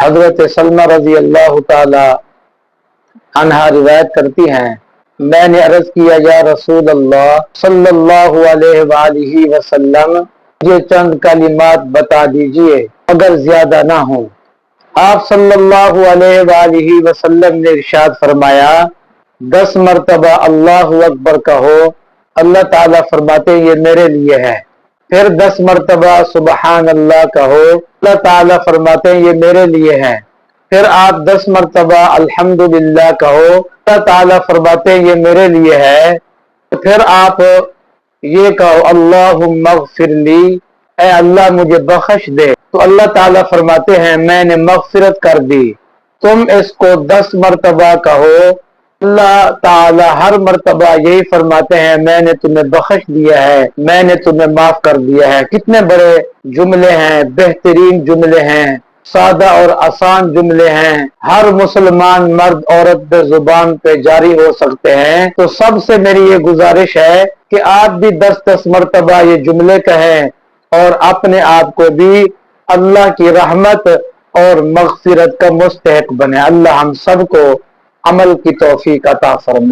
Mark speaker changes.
Speaker 1: حضرت سلمہ رضی اللہ تعالی عنہا روایت کرتی ہیں، میں نے عرض کیا یا رسول اللہ صلی اللہ علیہ وآلہ وسلم یہ چند کلمات بتا دیجئے اگر زیادہ نہ ہوں۔ آپ صلی اللہ علیہ وآلہ وسلم نے ارشاد فرمایا 10 مرتبہ اللہ اکبر کہو، اللہ تعالیٰ فرماتے ہیں یہ میرے لیے ہے۔ پھر 10 مرتبہ سبحان اللہ کہو، اللہ تعالیٰ فرماتے ہیں یہ میرے لیے ہے۔ پھر آپ 10 مرتبہ الحمدللہ کہو، اللہ تعالیٰ فرماتے ہیں یہ میرے لیے ہے۔ پھر آپ یہ کہو اللہم اغفر لی، اے اللہ مجھے بخش دے، تو اللہ تعالیٰ فرماتے ہیں میں نے مغفرت کر دی۔ تم اس کو 10 مرتبہ کہو، اللہ تعالیٰ ہر مرتبہ یہی فرماتے ہیں میں نے تمہیں بخش دیا ہے، میں نے تمہیں معاف کر دیا ہے۔ کتنے بڑے جملے ہیں، بہترین جملے ہیں، سادہ اور آسان جملے ہیں، ہر مسلمان مرد عورت پہ زبان پہ جاری ہو سکتے ہیں۔ تو سب سے میری یہ گزارش ہے کہ آپ بھی 10 مرتبہ یہ جملے کہیں اور اپنے آپ کو بھی اللہ کی رحمت اور مغفرت کا مستحق بنے۔ اللہ ہم سب کو عمل کی توفیق عطا فرمائے۔